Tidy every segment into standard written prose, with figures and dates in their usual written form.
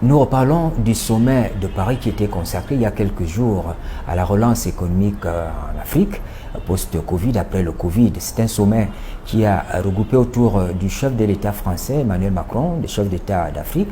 Nous reparlons du sommet de Paris qui était consacré il y a quelques jours à la relance économique en Afrique, post-Covid, après le Covid. C'est un sommet qui a regroupé autour du chef de l'État français, Emmanuel Macron, des chefs d'État d'Afrique,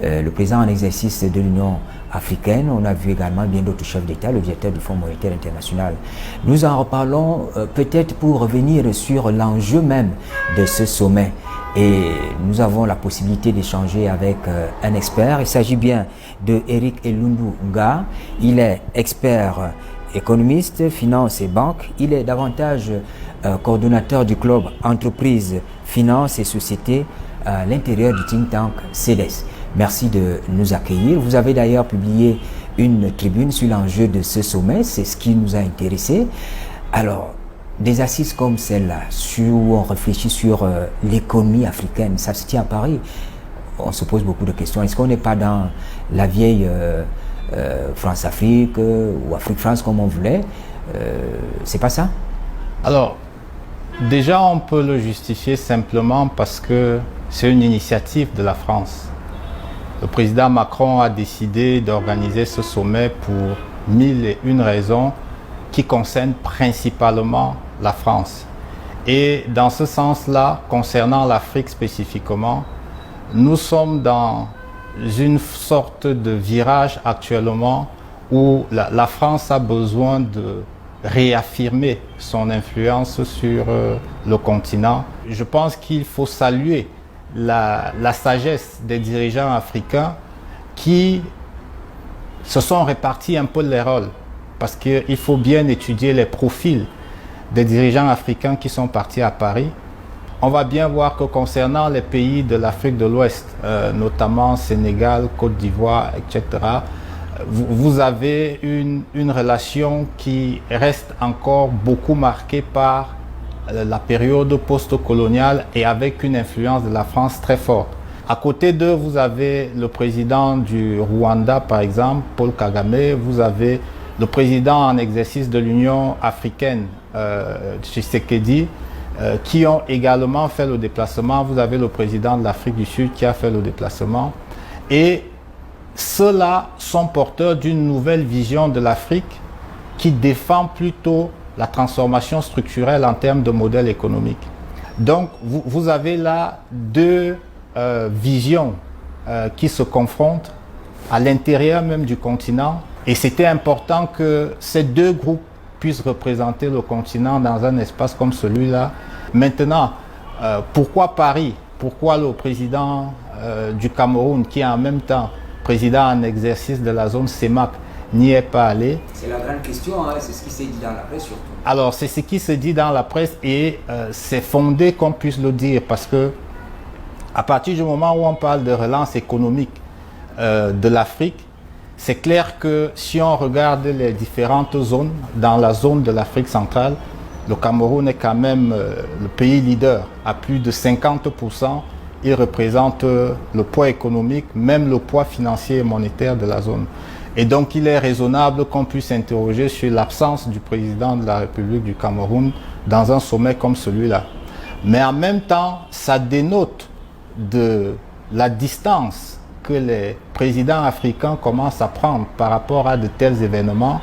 le président en exercice de l'Union africaine. On a vu également bien d'autres chefs d'État, le directeur du Fonds monétaire international. Nous en reparlons peut-être pour revenir sur l'enjeu même de ce sommet. Et nous avons la possibilité d'échanger avec un expert. Il s'agit bien de Eric Elundu Nga. Il est expert économiste, finance et banque. Il est davantage coordonnateur du club entreprise, finance et société à l'intérieur du think tank CEDES. Merci de nous accueillir. Vous avez d'ailleurs publié une tribune sur l'enjeu de ce sommet. C'est ce qui nous a intéressés. Alors, des assises comme celle-là, où on réfléchit sur l'économie africaine, ça se tient à Paris. On se pose beaucoup de questions. Est-ce qu'on n'est pas dans la vieille France-Afrique ou Afrique-France comme on voulait? C'est pas ça? Alors, déjà, on peut le justifier simplement parce que c'est une initiative de la France. Le président Macron a décidé d'organiser ce sommet pour 1001 raisons qui concernent principalement la France. Et dans ce sens-là, concernant l'Afrique spécifiquement, nous sommes dans une sorte de virage actuellement où la France a besoin de réaffirmer son influence sur le continent. Je pense qu'il faut saluer la sagesse des dirigeants africains qui se sont répartis un peu les rôles, parce qu'il faut bien étudier les profils des dirigeants africains qui sont partis à Paris. On va bien voir que concernant les pays de l'Afrique de l'Ouest, notamment Sénégal, Côte d'Ivoire, etc., vous avez une relation qui reste encore beaucoup marquée par la période post-coloniale et avec une influence de la France très forte. À côté d'eux, vous avez le président du Rwanda, par exemple, Paul Kagame. Vous avez le président en exercice de l'Union africaine, Tshisekedi, qui ont également fait le déplacement. Vous avez le président de l'Afrique du Sud qui a fait le déplacement. Et ceux-là sont porteurs d'une nouvelle vision de l'Afrique qui défend plutôt la transformation structurelle en termes de modèle économique. Donc, vous avez là deux visions qui se confrontent à l'intérieur même du continent. Et c'était important que ces deux groupes puissent représenter le continent dans un espace comme celui-là. Maintenant, pourquoi Paris? Pourquoi le président du Cameroun, qui est en même temps président en exercice de la zone CEMAC, n'y est pas allé? C'est la grande question, hein? C'est ce qui s'est dit dans la presse surtout. Alors, c'est ce qui se dit dans la presse et c'est fondé qu'on puisse le dire parce que à partir du moment où on parle de relance économique de l'Afrique, c'est clair que si on regarde les différentes zones, dans la zone de l'Afrique centrale, le Cameroun est quand même le pays leader. À plus de 50%, il représente le poids économique, même le poids financier et monétaire de la zone. Et donc, il est raisonnable qu'on puisse s'interroger sur l'absence du président de la République du Cameroun dans un sommet comme celui-là. Mais en même temps, ça dénote de la distance que les présidents africains commencent à prendre par rapport à de tels événements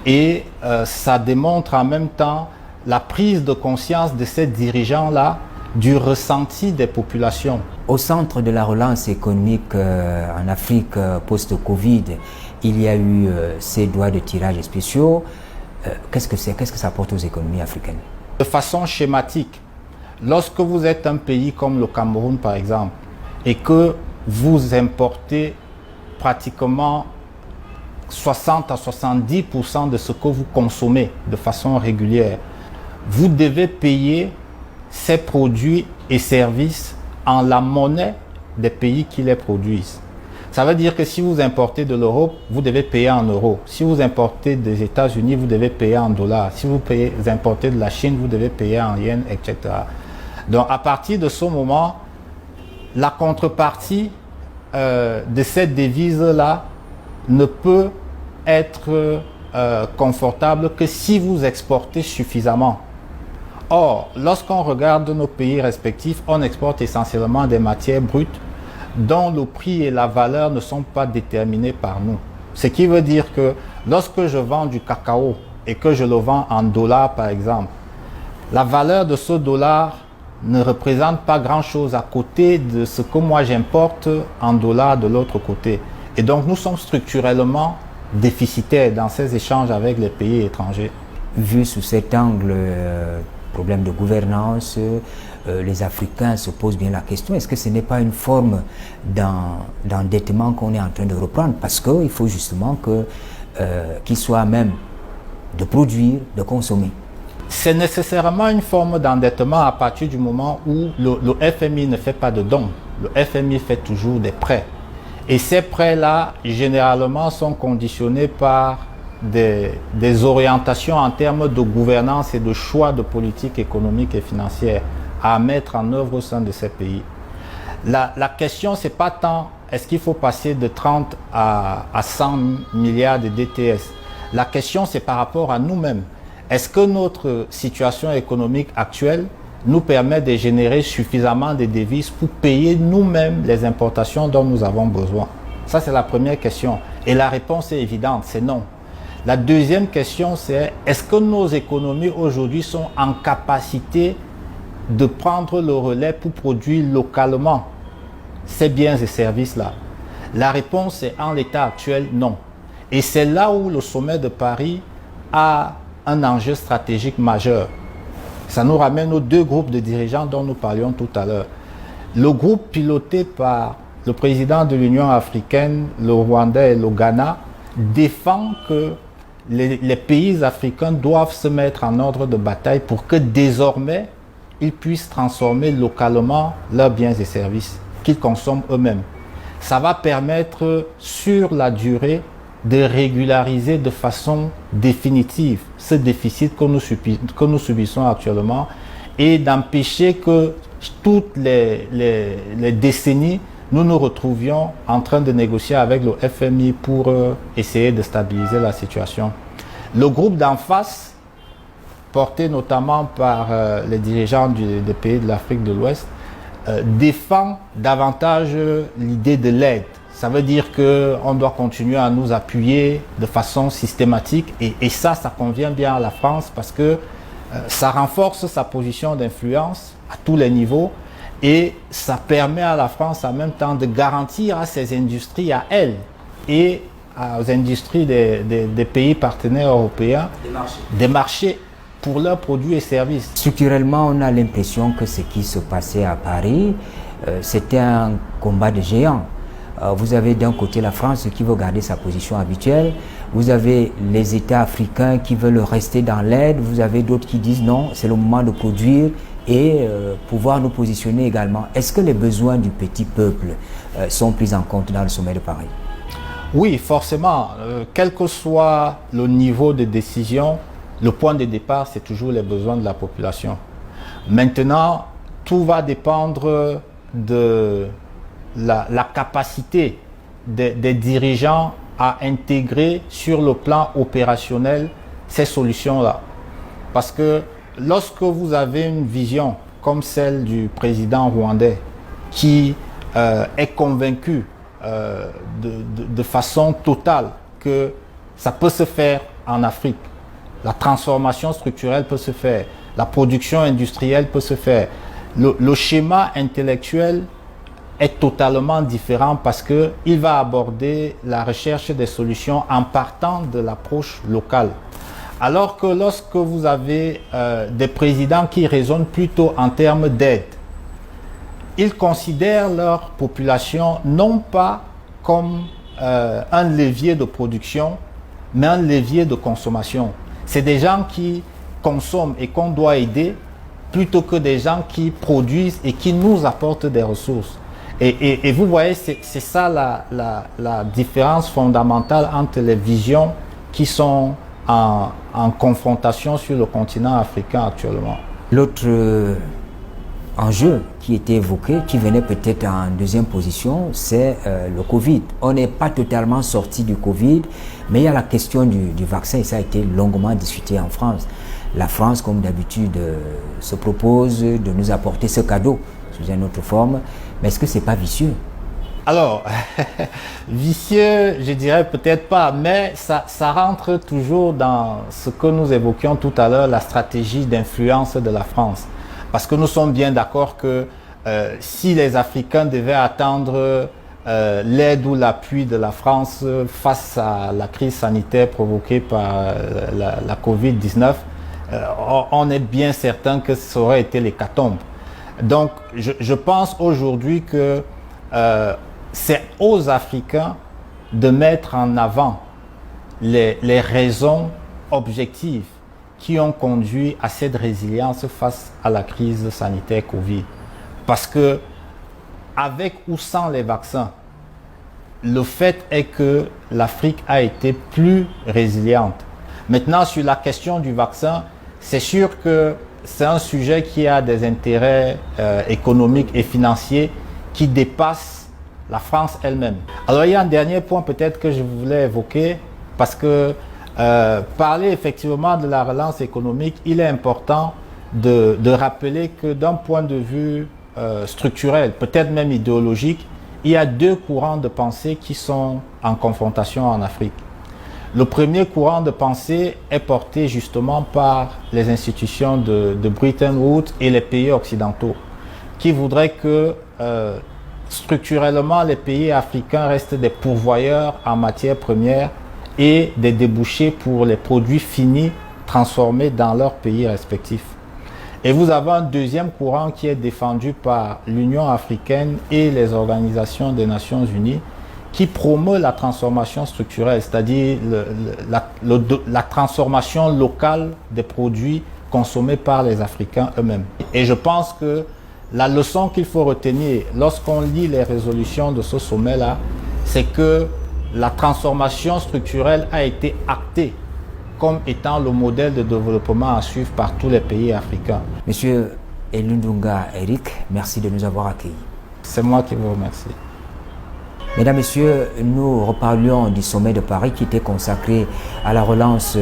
et ça démontre en même temps la prise de conscience de ces dirigeants-là du ressenti des populations. Au centre de la relance économique en Afrique post-Covid, il y a eu ces droits de tirage spéciaux. Qu'est-ce que c'est? Qu'est-ce que ça apporte aux économies africaines? De façon schématique, lorsque vous êtes un pays comme le Cameroun par exemple et que vous importez pratiquement 60 à 70% de ce que vous consommez de façon régulière, vous devez payer ces produits et services en la monnaie des pays qui les produisent. Ça veut dire que si vous importez de l'Europe, vous devez payer en euros. Si vous importez des États-Unis, vous devez payer en dollars. Si vous importez de la Chine, vous devez payer en yens, etc. Donc à partir de ce moment, la contrepartie de cette devise-là ne peut être confortable que si vous exportez suffisamment. Or, lorsqu'on regarde nos pays respectifs, on exporte essentiellement des matières brutes dont le prix et la valeur ne sont pas déterminés par nous. Ce qui veut dire que lorsque je vends du cacao et que je le vends en dollars par exemple, la valeur de ce dollar ne représente pas grand-chose à côté de ce que moi j'importe en dollars de l'autre côté. Et donc nous sommes structurellement déficitaires dans ces échanges avec les pays étrangers. Vu sous cet angle, problème de gouvernance, les Africains se posent bien la question, est-ce que ce n'est pas une forme d'endettement qu'on est en train de reprendre? Parce qu'il faut justement qu'ils soient à même de produire, de consommer. C'est nécessairement une forme d'endettement à partir du moment où le FMI ne fait pas de dons. Le FMI fait toujours des prêts. Et ces prêts-là, généralement, sont conditionnés par des orientations en termes de gouvernance et de choix de politique économique et financière à mettre en œuvre au sein de ces pays. La question, ce n'est pas tant est-ce qu'il faut passer de 30 à 100 milliards de DTS. La question, c'est par rapport à nous-mêmes. Est-ce que notre situation économique actuelle nous permet de générer suffisamment de devises pour payer nous-mêmes les importations dont nous avons besoin? Ça, c'est la première question. Et la réponse est évidente, c'est non. La deuxième question, c'est est-ce que nos économies aujourd'hui sont en capacité de prendre le relais pour produire localement ces biens et services-là? La réponse est en l'état actuel, non. Et c'est là où le sommet de Paris a un enjeu stratégique majeur. Ça nous ramène aux deux groupes de dirigeants dont nous parlions tout à l'heure. Le groupe piloté par le président de l'Union africaine, le Rwanda et le Ghana, défend que les pays africains doivent se mettre en ordre de bataille pour que désormais, ils puissent transformer localement leurs biens et services qu'ils consomment eux-mêmes. Ça va permettre sur la durée de régulariser de façon définitive ce déficit que nous subissons actuellement et d'empêcher que toutes les décennies, nous nous retrouvions en train de négocier avec le FMI pour essayer de stabiliser la situation. Le groupe d'en face, porté notamment par les dirigeants des pays de l'Afrique de l'Ouest, défend davantage l'idée de l'aide. Ça veut dire qu'on doit continuer à nous appuyer de façon systématique et ça convient bien à la France parce que ça renforce sa position d'influence à tous les niveaux et ça permet à la France en même temps de garantir à ses industries, à elle et aux industries des pays partenaires européens, des marchés pour leurs produits et services. Structurellement, on a l'impression que ce qui se passait à Paris, c'était un combat de géants. Vous avez d'un côté la France qui veut garder sa position habituelle, vous avez les États africains qui veulent rester dans l'aide, vous avez d'autres qui disent non, c'est le moment de produire et pouvoir nous positionner également. Est-ce que les besoins du petit peuple sont pris en compte dans le sommet de Paris? Oui, forcément. Quel que soit le niveau de décision, le point de départ, c'est toujours les besoins de la population. Maintenant, tout va dépendre de la capacité des dirigeants à intégrer sur le plan opérationnel ces solutions-là. Parce que lorsque vous avez une vision comme celle du président rwandais qui est convaincu de façon totale que ça peut se faire en Afrique, la transformation structurelle peut se faire, la production industrielle peut se faire, le schéma intellectuel est totalement différent parce qu'il va aborder la recherche des solutions en partant de l'approche locale. Alors que lorsque vous avez des présidents qui raisonnent plutôt en termes d'aide, ils considèrent leur population non pas comme un levier de production, mais un levier de consommation. C'est des gens qui consomment et qu'on doit aider plutôt que des gens qui produisent et qui nous apportent des ressources. Et vous voyez, c'est ça la différence fondamentale entre les visions qui sont en confrontation sur le continent africain actuellement. L'autre enjeu qui était évoqué, qui venait peut-être en deuxième position, c'est le Covid. On n'est pas totalement sorti du Covid, mais il y a la question du vaccin et ça a été longuement discuté en France. La France, comme d'habitude, se propose de nous apporter ce cadeau sous une autre forme. Mais est-ce que ce n'est pas vicieux? Alors, vicieux, je dirais peut-être pas, mais ça rentre toujours dans ce que nous évoquions tout à l'heure, la stratégie d'influence de la France. Parce que nous sommes bien d'accord que si les Africains devaient attendre l'aide ou l'appui de la France face à la crise sanitaire provoquée par la Covid-19, on est bien certain que ça aurait été l'hécatombe. Donc, je pense aujourd'hui que c'est aux Africains de mettre en avant les raisons objectives qui ont conduit à cette résilience face à la crise sanitaire Covid. Parce que, avec ou sans les vaccins, le fait est que l'Afrique a été plus résiliente. Maintenant, sur la question du vaccin, c'est sûr que c'est un sujet qui a des intérêts économiques et financiers qui dépassent la France elle-même. Alors, il y a un dernier point peut-être que je voulais évoquer, parce que parler effectivement de la relance économique, il est important de rappeler que d'un point de vue structurel, peut-être même idéologique, il y a deux courants de pensée qui sont en confrontation en Afrique. Le premier courant de pensée est porté justement par les institutions de Bretton Woods et les pays occidentaux, qui voudraient que structurellement les pays africains restent des pourvoyeurs en matières premières et des débouchés pour les produits finis transformés dans leurs pays respectifs. Et vous avez un deuxième courant qui est défendu par l'Union africaine et les organisations des Nations Unies, qui promeut la transformation structurelle, c'est-à-dire la transformation locale des produits consommés par les Africains eux-mêmes. Et je pense que la leçon qu'il faut retenir lorsqu'on lit les résolutions de ce sommet-là, c'est que la transformation structurelle a été actée comme étant le modèle de développement à suivre par tous les pays africains. Monsieur Elundunga Eric, merci de nous avoir accueillis. C'est moi qui vous remercie. Mesdames, Messieurs, nous reparlions du sommet de Paris qui était consacré à la relance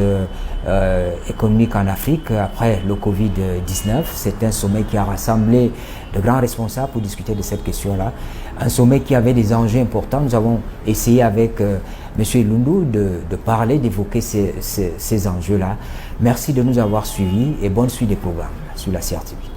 économique en Afrique après le Covid-19. C'est un sommet qui a rassemblé de grands responsables pour discuter de cette question-là. Un sommet qui avait des enjeux importants. Nous avons essayé avec M. Lundu de parler, d'évoquer ces enjeux-là. Merci de nous avoir suivis et bonne suite des programmes sur la CRTV.